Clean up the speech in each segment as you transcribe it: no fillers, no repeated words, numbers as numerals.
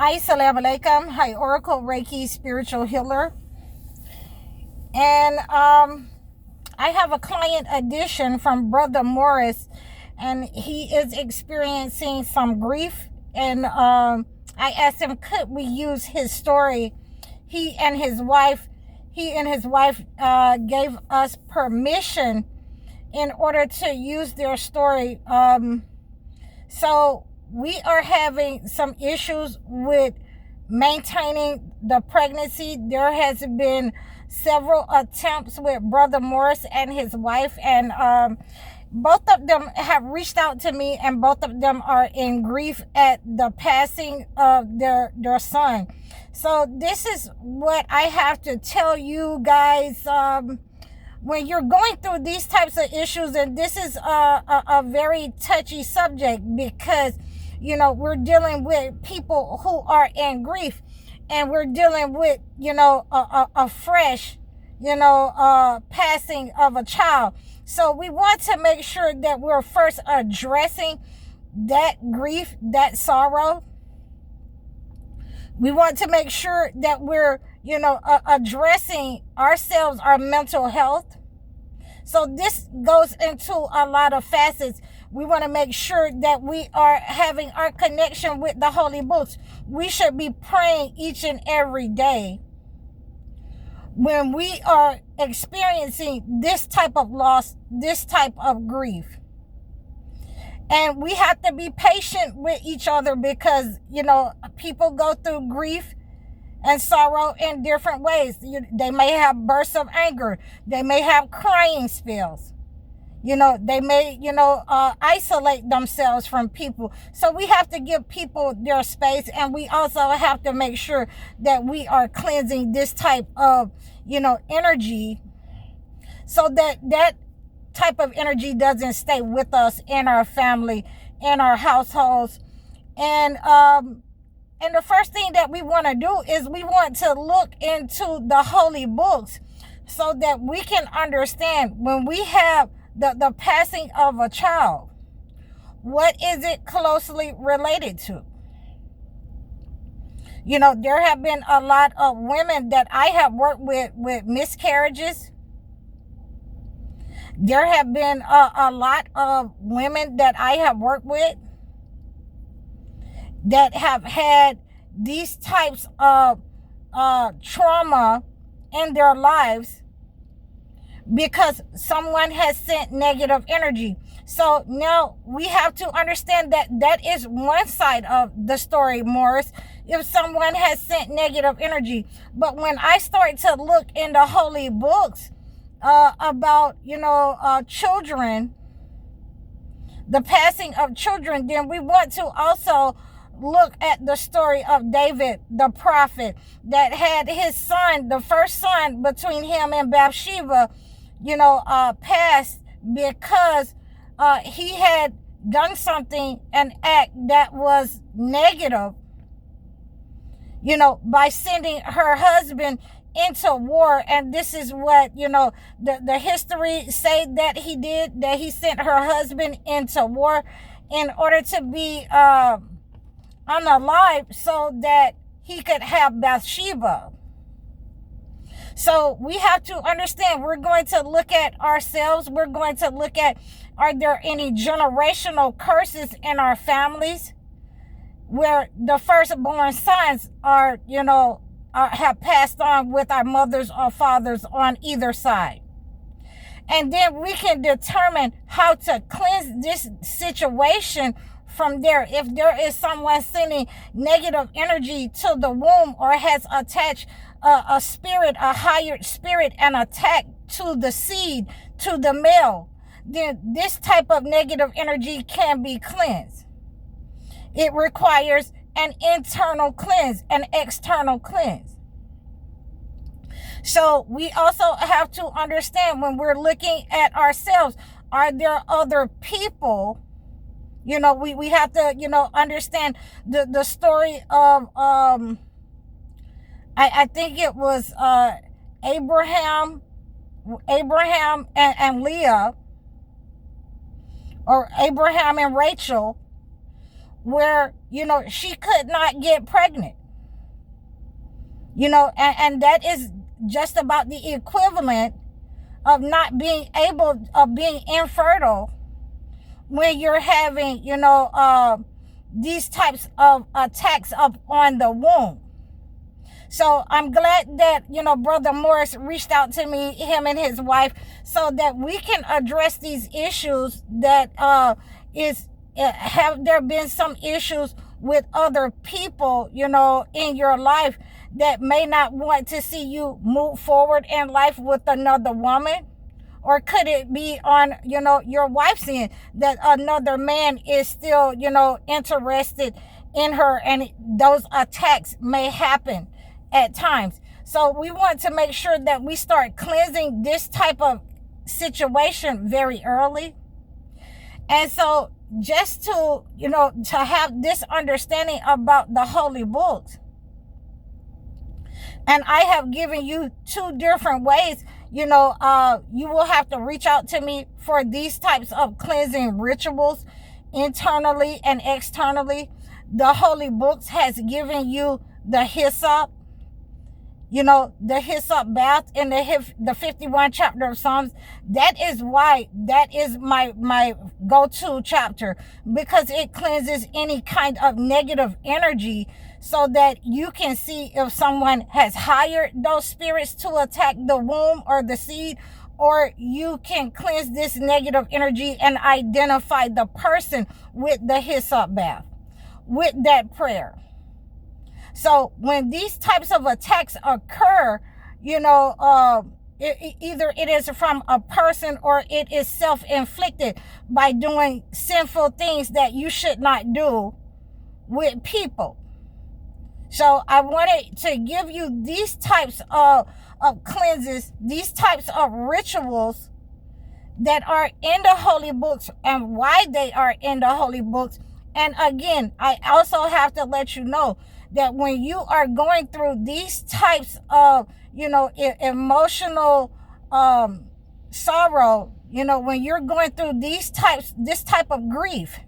Assalamu alaikum. Hi, Oracle Reiki spiritual healer. And I have a client addition from Brother Morris, and he is experiencing some grief. And I asked him, could we use his story? He and his wife gave us permission in order to use their story. So we are having some issues with maintaining the pregnancy. There has been several attempts with Brother Morris and his wife, and both of them have reached out to me, and both of them are in grief at the passing of their son. So this is what I have to tell you guys. When you're going through these types of issues, and this is a very touchy subject, because we're dealing with people who are in grief, and we're dealing with a fresh passing of a child. So we want to make sure that we're first addressing that grief, that sorrow. We want to make sure that we're addressing ourselves, our mental health. So this goes into a lot of facets. We want to make sure that we are having our connection with the holy books. We should be praying each and every day when we are experiencing this type of loss, this type of grief. And we have to be patient with each other, because people go through grief and sorrow in different ways. They may have bursts of anger. They may have crying spells. They may, isolate themselves from people. So we have to give people their space, and we also have to make sure that we are cleansing this type of, energy, so that type of energy doesn't stay with us in our family, in our households. And the first thing that we want to do is we want to look into the holy books, so that we can understand when we have the passing of a child, what is it closely related to? There have been a lot of women that I have worked with miscarriages. There have been a lot of women that I have worked with that have had these types of trauma in their lives, because someone has sent negative energy. So now we have to understand that that is one side of the story, Morris, if someone has sent negative energy. But when I start to look in the holy books about children, the passing of children, then we want to also look at the story of David, the prophet, that had his son, the first son between him and Bathsheba, passed because he had done something, an act that was negative, by sending her husband into war. And this is what, the history say that he did, that he sent her husband into war in order to be unalive, so that he could have Bathsheba. So we have to understand, we're going to look at ourselves. We're going to look at, are there any generational curses in our families where the firstborn sons are, have passed on with our mothers or fathers on either side. And then we can determine how to cleanse this situation from there. If there is someone sending negative energy to the womb, or has attached a spirit, a higher spirit, and attack to the seed, to the male, then this type of negative energy can be cleansed. It requires an internal cleanse, an external cleanse. So we also have to understand, when we're looking at ourselves, are there other people? We have to, understand the story of, I think it was Abraham and Leah, or Abraham and Rachel, where, she could not get pregnant. And that is just about the equivalent of not being able, of being infertile when you're having, these types of attacks up on the womb. So I'm glad that, Brother Morris reached out to me, him and his wife, so that we can address these issues that have there been some issues with other people, in your life that may not want to see you move forward in life with another woman? Or could it be on, your wife's end that another man is still, interested in her, and those attacks may happen at times? So we want to make sure that we start cleansing this type of situation very early. And so just to, to have this understanding about the holy books. And I have given you 2 different ways. You will have to reach out to me for these types of cleansing rituals, internally and externally. The holy books has given you the hyssop, the hyssop bath in the 51 chapter of Psalms. That is why that is my go-to chapter, because it cleanses any kind of negative energy, so that you can see if someone has hired those spirits to attack the womb or the seed, or you can cleanse this negative energy and identify the person with the hyssop bath, with that prayer. So when these types of attacks occur, either it is from a person or it is self-inflicted by doing sinful things that you should not do with people. So I wanted to give you these types of cleanses, these types of rituals that are in the holy books, and why they are in the holy books. And again, I also have to let you know that when you are going through these types of, emotional sorrow, when you're going through this type of grief,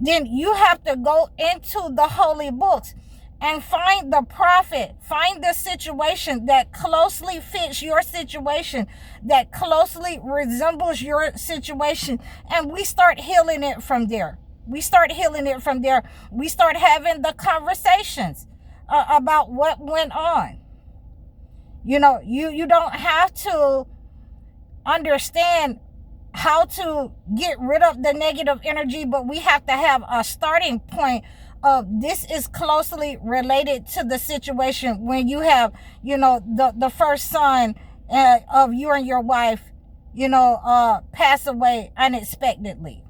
then you have to go into the holy books and find the prophet, find the situation that closely fits your situation, that closely resembles your situation, and we start healing it from there. We start having the conversations about what went on. You don't have to understand how to get rid of the negative energy, but we have to have a starting point of this is closely related to the situation when you have, the first son of you and your wife, pass away unexpectedly.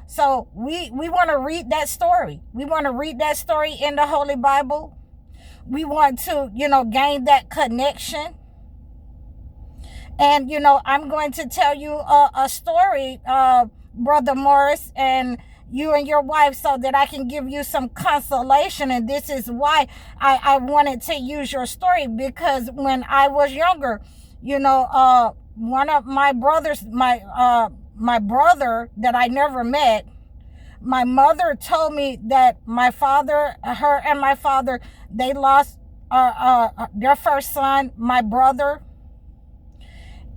So we want to read that story. We want to read that story in the Holy Bible. We want to, gain that connection. And, I'm going to tell you a story, Brother Morris, and you and your wife, so that I can give you some consolation. And this is why I wanted to use your story, because when I was younger, one of my brothers, my brother that I never met, my mother told me that her and my father, they lost their first son, my brother.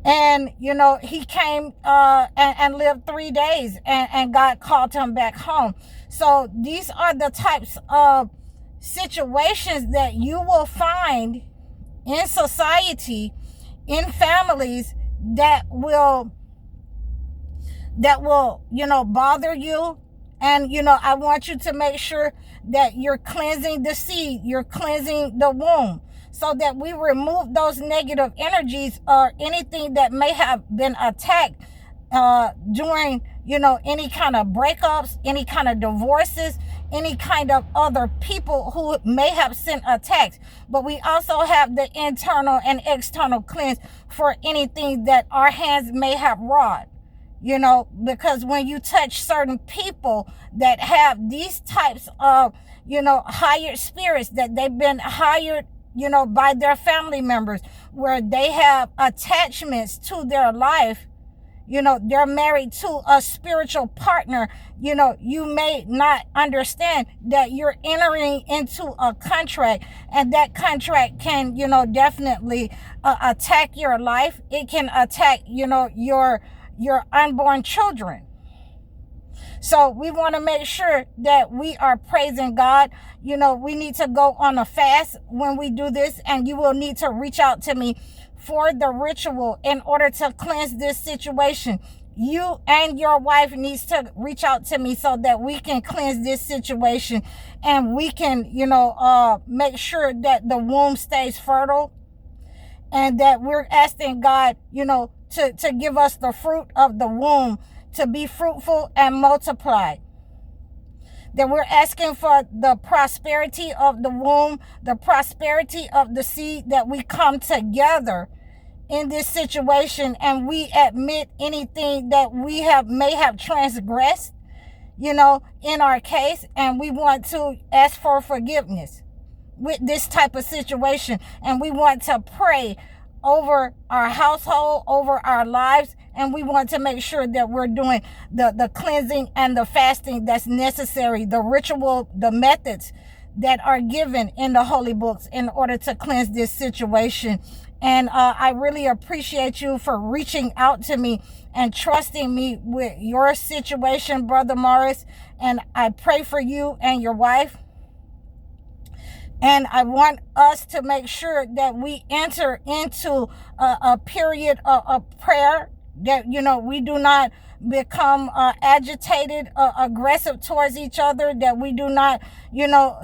And, he came and lived 3 days, and God called him back home. So these are the types of situations that you will find in society, in families, that will bother you. And, I want you to make sure that you're cleansing the seed, you're cleansing the womb, so that we remove those negative energies or anything that may have been attacked during, any kind of breakups, any kind of divorces, any kind of other people who may have sent attacks. But we also have the internal and external cleanse for anything that our hands may have wrought. Because when you touch certain people that have these types of, hired spirits, that they've been hired, by their family members, where they have attachments to their life, they're married to a spiritual partner, you may not understand that you're entering into a contract, and that contract can, definitely attack your life. It can attack, your unborn children. So we want to make sure that we are praising God. We need to go on a fast when we do this, and you will need to reach out to me for the ritual in order to cleanse this situation. You and your wife needs to reach out to me so that we can cleanse this situation, and we can, make sure that the womb stays fertile, and that we're asking God, to give us the fruit of the womb, to be fruitful and multiply. That we're asking for the prosperity of the womb, the prosperity of the seed, that we come together in this situation and we admit anything that we may have transgressed, in our case, and we want to ask for forgiveness with this type of situation, and we want to pray over our household, over our lives, and we want to make sure that we're doing the cleansing and the fasting that's necessary, the ritual, the methods that are given in the holy books in order to cleanse this situation. And I really appreciate you for reaching out to me and trusting me with your situation, Brother Morris. And I pray for you and your wife. And I want us to make sure that we enter into a period of prayer, that, we do not become agitated, aggressive towards each other, that we do not,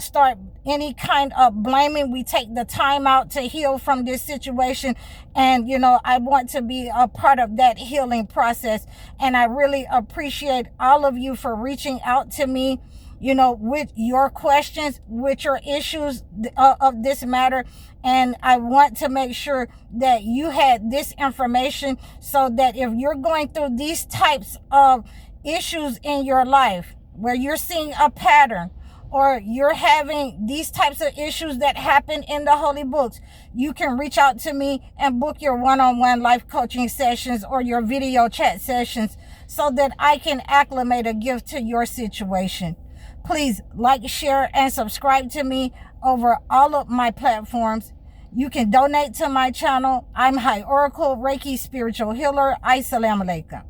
start any kind of blaming. We take the time out to heal from this situation. And, I want to be a part of that healing process. And I really appreciate all of you for reaching out to me, with your questions, with your issues of this matter. And I want to make sure that you had this information, so that if you're going through these types of issues in your life, where you're seeing a pattern, or you're having these types of issues that happen in the holy books, you can reach out to me and book your one-on-one life coaching sessions or your video chat sessions, so that I can acclimate a gift to your situation. Please like, share, and subscribe to me over all of my platforms. You can donate to my channel. I'm High Oracle Reiki Spiritual Healer. Assalamu alaikum.